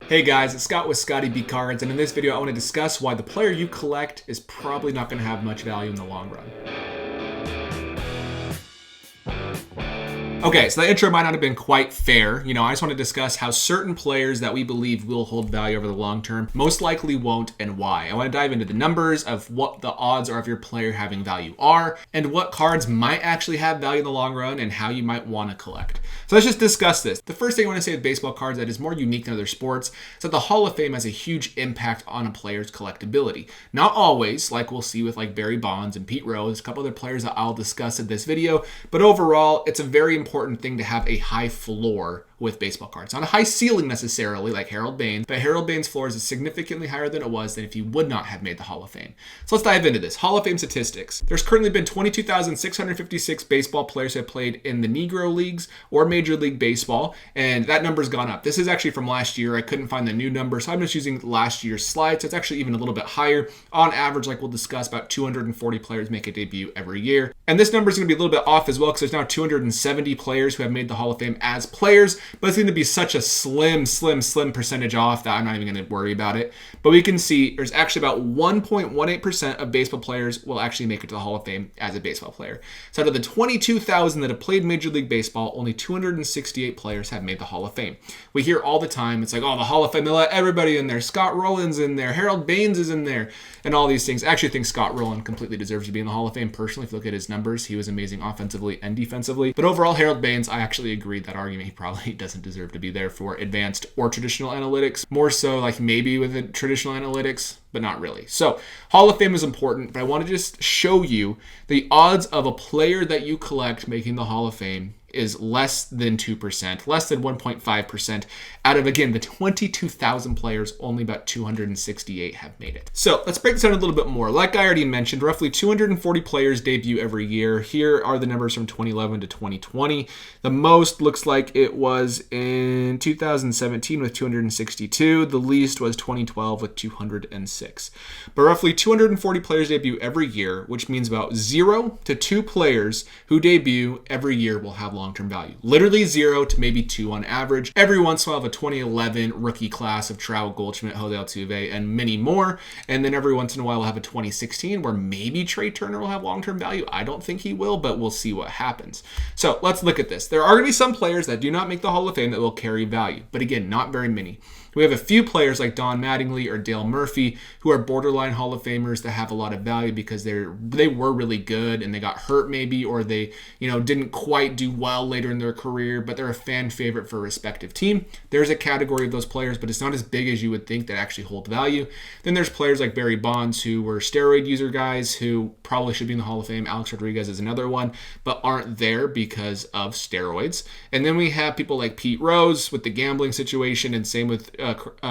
Hey guys, it's Scott with Scottie B Cards, and in this video I want to discuss why the player you collect is probably not going to have much value in the long run. Okay, so that intro might not have been quite fair. I just want to discuss how certain players that we believe will hold value over the long term most likely won't, and why. I want to dive into the numbers of what the odds are of your player having value are, and what cards might actually have value in the long run, and how you might want to collect. So let's just discuss this. The first thing I want to say with baseball cards that is more unique than other sports is that the Hall of Fame has a huge impact on a player's collectability. Not always, like we'll see with like Barry Bonds and Pete Rose, a couple other players that I'll discuss in this video, but overall, it's a very important thing to have a high floor with baseball cards. Not a high ceiling necessarily like Harold Baines, but Harold Baines' floor is significantly higher than it was than if he would not have made the Hall of Fame. So let's dive into this. Hall of Fame statistics. There's currently been 22,656 baseball players who have played in the Negro Leagues or Major League Baseball, and that number's gone up. This is actually from last year. I couldn't find the new number, so I'm just using last year's slide, so it's actually even a little bit higher. On average, like we'll discuss, about 240 players make a debut every year. And this number is going to be a little bit off as well because there's now 270 players who have made the Hall of Fame as players, but it's going to be such a slim percentage off that I'm not even going to worry about it. But we can see there's actually about 1.18% of baseball players will actually make it to the Hall of Fame as a baseball player. So out of the 22,000 that have played Major League Baseball, only 268 players have made the Hall of Fame. We hear all the time, it's like, oh, the Hall of Fame, they let everybody in there. Scott Rowland's in there. Harold Baines is in there. And all these things. I actually think Scott Rowland completely deserves to be in the Hall of Fame. Personally, if you look at his numbers, he was amazing offensively and defensively. But overall, Harold Baines, I actually agree that argument. He probably doesn't deserve to be there for advanced or traditional analytics. More so like maybe with the traditional analytics, but not really. So Hall of Fame is important, but I want to just show you the odds of a player that you collect making the Hall of Fame is less than 2%, less than 1.5%. Out of, again, the 22,000 players, only about 268 have made it. So let's break this down a little bit more. Like I already mentioned, roughly 240 players debut every year. Here are the numbers from 2011 to 2020. The most looks like it was in 2017 with 262. The least was 2012 with 206. But roughly 240 players debut every year, which means about 0 to 2 players who debut every year will have long-term value. Literally 0 to maybe 2 on average. Every once in a while, a 2011 rookie class of Trout, Goldschmidt, Jose Altuve, and many more. And then every once in a while, we'll have a 2016 where maybe Trey Turner will have long-term value. I don't think he will, but we'll see what happens. So let's look at this. There are going to be some players that do not make the Hall of Fame that will carry value, but again, not very many. We have a few players like Don Mattingly or Dale Murphy who are borderline Hall of Famers that have a lot of value because they were really good and they got hurt maybe, or they didn't quite do well later in their career, but they're a fan favorite for a respective team. There's a category of those players, but it's not as big as you would think that actually hold value. Then there's players like Barry Bonds who were steroid user guys who probably should be in the Hall of Fame. Alex Rodriguez is another one, but aren't there because of steroids. And then we have people like Pete Rose with the gambling situation, and same with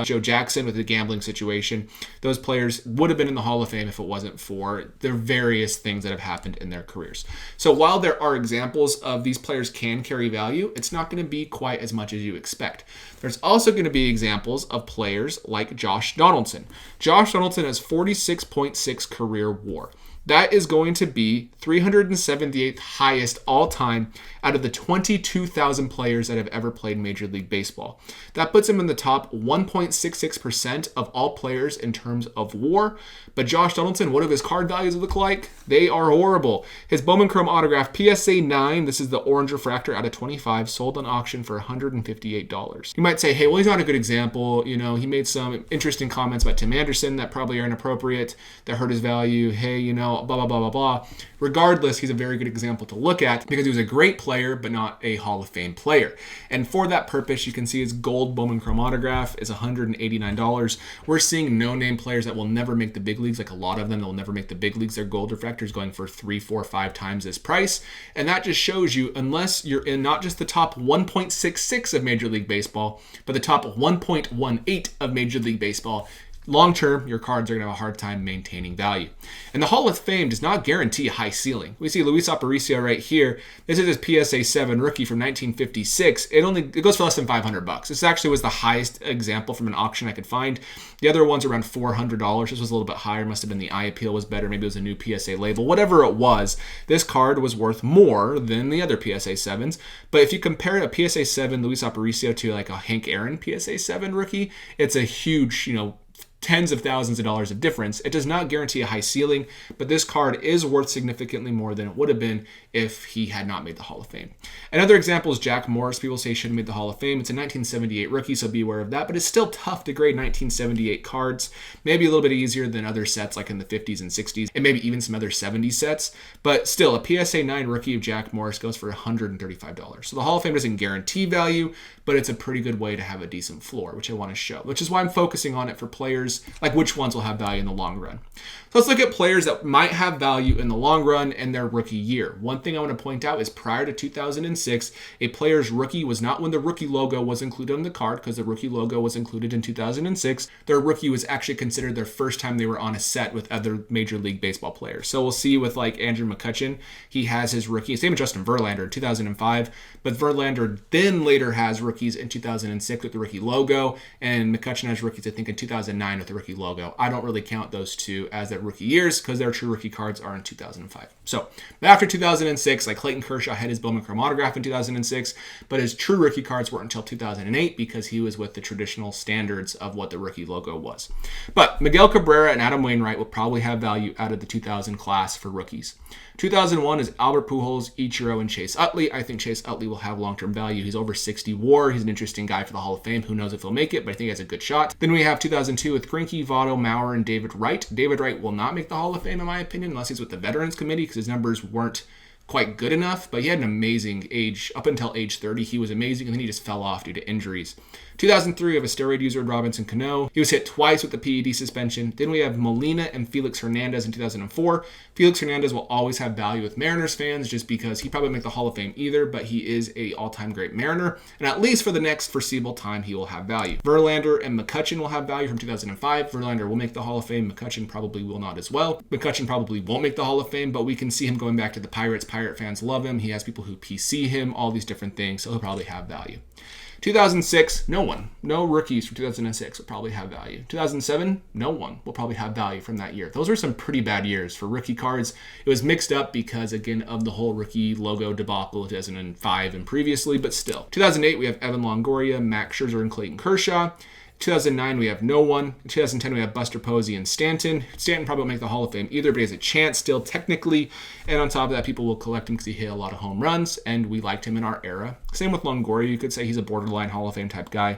Joe Jackson with the gambling situation. Those players would have been in the Hall of Fame if it wasn't for the various things that have happened in their careers. So while there are examples of these players can carry value, it's not going to be quite as much as you expect. There's also going to be examples of players like Josh Donaldson. Josh Donaldson has 46.6 career WAR. That is going to be 378th highest all time out of the 22,000 players that have ever played Major League Baseball. That puts him in the top 1.66% of all players in terms of WAR. But Josh Donaldson, what do his card values look like? They are horrible. His Bowman Chrome autograph PSA 9, this is the orange refractor out of 25, sold on auction for $158. You might say, hey, well, he's not a good example. He made some interesting comments about Tim Anderson that probably are inappropriate, that hurt his value. Hey, blah, blah, blah, blah, blah. Regardless, he's a very good example to look at because he was a great player, but not a Hall of Fame player. And for that purpose, you can see his gold Bowman Chrome autograph is $189. We're seeing no-name players that will never make the big leagues, like a lot of them that will never make the big leagues. Their gold refractors going for 3, 4, 5 times this price. And that just shows you, unless you're in not just the top 1.66 of Major League Baseball, but the top 1.18 of Major League Baseball, long term, your cards are going to have a hard time maintaining value. And the Hall of Fame does not guarantee a high ceiling. We see Luis Aparicio right here. This is his PSA 7 rookie from 1956. It goes for less than $500. This actually was the highest example from an auction I could find. The other ones around $400. This was a little bit higher. Must have been the eye appeal was better. Maybe it was a new PSA label. Whatever it was, this card was worth more than the other PSA 7s. But if you compare a PSA 7 Luis Aparicio to like a Hank Aaron PSA 7 rookie, it's a huge, tens of thousands of dollars of difference. It does not guarantee a high ceiling, but this card is worth significantly more than it would have been if he had not made the Hall of Fame. Another example is Jack Morris. People say he should have made the Hall of Fame. It's a 1978 rookie, so be aware of that, but it's still tough to grade 1978 cards. Maybe a little bit easier than other sets like in the 50s and 60s, and maybe even some other 70s sets, but still, a PSA 9 rookie of Jack Morris goes for $135. So the Hall of Fame doesn't guarantee value, but it's a pretty good way to have a decent floor, which I want to show, which is why I'm focusing on it for players, like which ones will have value in the long run. So let's look at players that might have value in the long run in their rookie year. One thing I want to point out is prior to 2006, a player's rookie was not when the rookie logo was included on the card, because the rookie logo was included in 2006. Their rookie was actually considered their first time they were on a set with other Major League Baseball players. So we'll see with like Andrew McCutchen, he has his rookie, same with Justin Verlander in 2005, but Verlander then later has rookies in 2006 with the rookie logo, and McCutchen has rookies I think in 2009 with the rookie logo. I don't really count those two as their rookie years because their true rookie cards are in 2005. So after 2006, like Clayton Kershaw had his Bowman Chrome autograph in 2006, but his true rookie cards weren't until 2008 because he was with the traditional standards of what the rookie logo was. But Miguel Cabrera and Adam Wainwright will probably have value out of the 2000 class for rookies. 2001 is Albert Pujols, Ichiro, and Chase Utley. I think Chase Utley will have long-term value. He's over 60 WAR. He's an interesting guy for the Hall of Fame. Who knows if he'll make it, but I think he has a good shot. Then we have 2002 with Greinke, Votto, Maurer, and David Wright. David Wright will not make the Hall of Fame, in my opinion, unless he's with the Veterans Committee because his numbers weren't quite good enough, but he had an amazing age. Up until age 30, he was amazing, and then he just fell off due to injuries. 2003, we have a steroid user in Robinson Cano. He was hit twice with the PED suspension. Then we have Molina and Felix Hernandez in 2004. Felix Hernandez will always have value with Mariners fans just because he probably won't make the Hall of Fame either, but he is a all-time great Mariner, and at least for the next foreseeable time, he will have value. Verlander and McCutchen will have value from 2005. Verlander will make the Hall of Fame. McCutchen probably will not as well. McCutchen probably won't make the Hall of Fame, but we can see him going back to the Pirates. Pirate fans love him. He has people who PC him, all these different things, so he'll probably have value. 2006, no one. No rookies from 2006 will probably have value. 2007, no one will probably have value from that year. Those were some pretty bad years for rookie cards. It was mixed up because, again, of the whole rookie logo debacle of 2005 and previously, but still. 2008, we have Evan Longoria, Max Scherzer, and Clayton Kershaw. 2009, we have no one. In 2010, we have Buster Posey and Stanton. Stanton probably won't make the Hall of Fame either, but he has a chance still technically. And on top of that, people will collect him because he hit a lot of home runs, and we liked him in our era. Same with Longoria. You could say he's a borderline Hall of Fame type guy.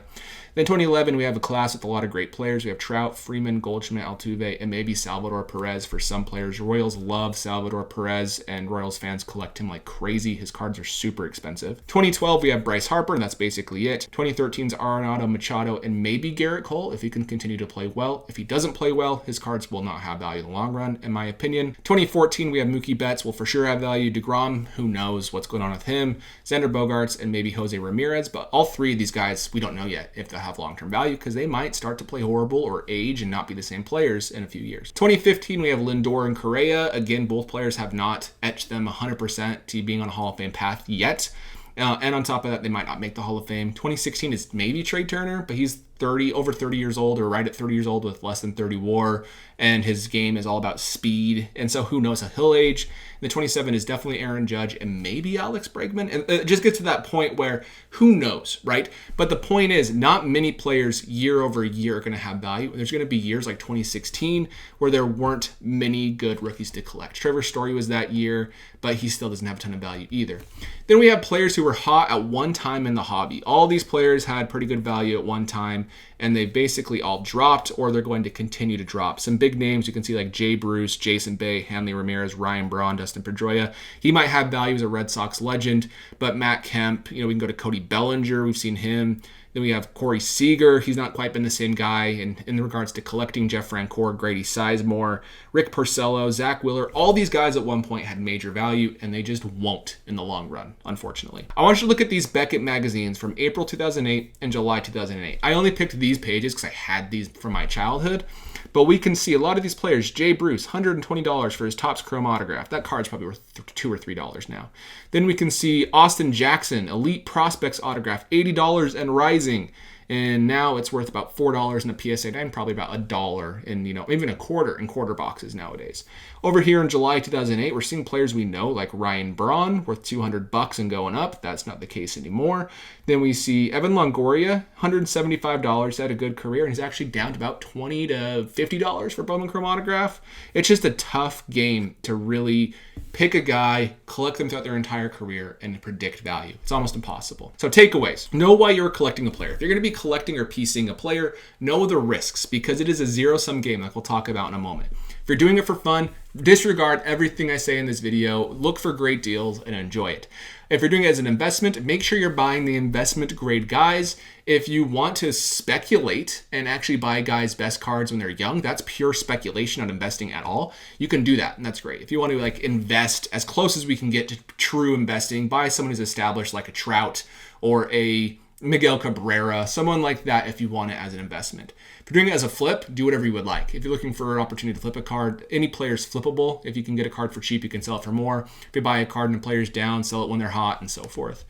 Then 2011, we have a class with a lot of great players. We have Trout, Freeman, Goldschmidt, Altuve, and maybe Salvador Perez for some players. Royals love Salvador Perez, and Royals fans collect him like crazy. His cards are super expensive. 2012, we have Bryce Harper, and that's basically it. 2013's Arenado, Machado, and maybe Garrett Cole if he can continue to play well. If he doesn't play well, his cards will not have value in the long run, in my opinion. 2014, we have Mookie Betts, will for sure have value. DeGrom, who knows what's going on with him. Xander Bogaerts, and maybe Jose Ramirez, but all three of these guys, we don't know yet if they'll have long-term value because they might start to play horrible or age and not be the same players in a few years. 2015, we have Lindor and Correa. Again, both players have not etched them 100% to being on a Hall of Fame path yet. And on top of that, they might not make the Hall of Fame. 2016 is maybe Trey Turner, but he's over 30 years old or right at 30 years old with less than 30 WAR, and his game is all about speed, and so who knows how he'll age. The 27 is definitely Aaron Judge and maybe Alex Bregman, and it just gets to that point where who knows, right? But the point is, not many players year over year are going to have value. There's going to be years like 2016 where there weren't many good rookies to collect. Trevor Story was that year, but he still doesn't have a ton of value either. Then we have players who were hot at one time in the hobby. All these players had pretty good value at one time, and they basically all dropped, or they're going to continue to drop. Some big names you can see like Jay Bruce, Jason Bay, Hanley Ramirez, Ryan Braun, Dustin Pedroia. He might have value as a Red Sox legend, but Matt Kemp, we can go to Cody Bellinger. We've seen him. Then we have Corey Seager. He's not quite been the same guy in regards to collecting. Jeff Francoeur, Grady Sizemore, Rick Porcello, Zach Wheeler. All these guys at one point had major value, and they just won't in the long run, unfortunately. I want you to look at these Beckett magazines from April 2008 and July 2008. I only picked these pages because I had these from my childhood. But we can see a lot of these players. Jay Bruce, $120 for his Topps Chrome autograph. That card's probably worth $2 or $3 now. Then we can see Austin Jackson, Elite Prospects autograph, $80 and rising. And now it's worth about $4 in a PSA 9, probably about $1 in, even a quarter in quarter boxes nowadays. Over here in July 2008, we're seeing players we know like Ryan Braun, worth $200 and going up. That's not the case anymore. Then we see Evan Longoria, $175, had a good career, and he's actually down to about $20 to $50 for Bowman Chrome autograph. It's just a tough game to really pick a guy, collect them throughout their entire career, and predict value. It's almost impossible. So takeaways. Know why you're collecting a player. If you're going to be collecting or piecing a player, know the risks, because it is a zero-sum game like we'll talk about in a moment. If you're doing it for fun, disregard everything I say in this video, look for great deals, and enjoy it. If you're doing it as an investment, make sure you're buying the investment grade guys. If you want to speculate and actually buy guys' best cards when they're young, that's pure speculation, not investing at all. You can do that, and that's great. If you want to invest as close as we can get to true investing, buy someone who's established like a Trout or a Miguel Cabrera, someone like that if you want it as an investment. If you're doing it as a flip, do whatever you would like. If you're looking for an opportunity to flip a card, any player is flippable. If you can get a card for cheap, you can sell it for more. If you buy a card and the player's down, sell it when they're hot, and so forth.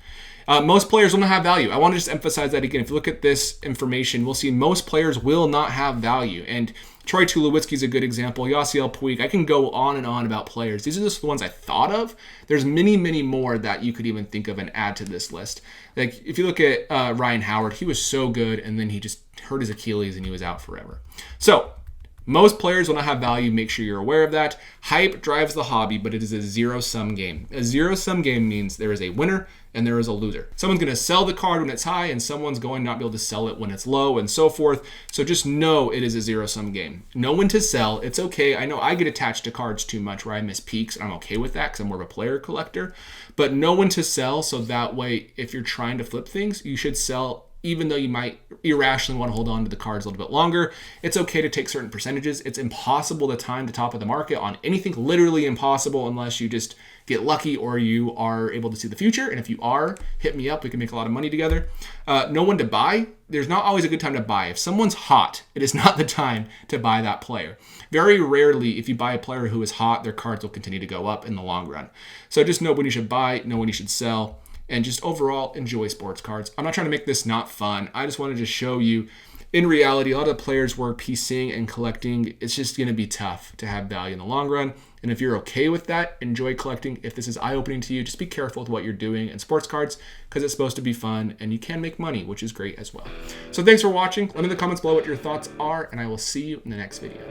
Most players will not have value. I want to just emphasize that again. If you look at this information, we'll see most players will not have value. And Troy Tulowitzki is a good example. Yasiel Puig. I can go on and on about players. These are just the ones I thought of. There's many, many more that you could even think of and add to this list. Like if you look at Ryan Howard, he was so good, and then he just hurt his Achilles and he was out forever. So most players will not have value. Make sure you're aware of that. Hype drives the hobby, but it is a zero-sum game. A zero-sum game means there is a winner and there is a loser. Someone's going to sell the card when it's high, and someone's going to not be able to sell it when it's low, and so forth. So just know it is a zero-sum game. Know when to sell. It's okay. I know I get attached to cards too much where I miss peaks, and I'm okay with that because I'm more of a player collector. But know when to sell, so that way if you're trying to flip things, you should sell even though you might irrationally want to hold on to the cards a little bit longer. It's okay to take certain percentages. It's impossible to time the top of the market on anything, literally impossible, unless you just get lucky or you are able to see the future. And if you are, hit me up. We can make a lot of money together. Know when to buy. There's not always a good time to buy. If someone's hot, it is not the time to buy that player. Very rarely, if you buy a player who is hot, their cards will continue to go up in the long run. So just know when you should buy, know when you should sell, and just overall enjoy sports cards. I'm not trying to make this not fun. I just wanted to show you, in reality, a lot of the players we're piecing and collecting, it's just going to be tough to have value in the long run. And if you're okay with that, enjoy collecting. If this is eye-opening to you, just be careful with what you're doing in sports cards, because it's supposed to be fun and you can make money, which is great as well. So thanks for watching. Let me know in the comments below what your thoughts are, and I will see you in the next video.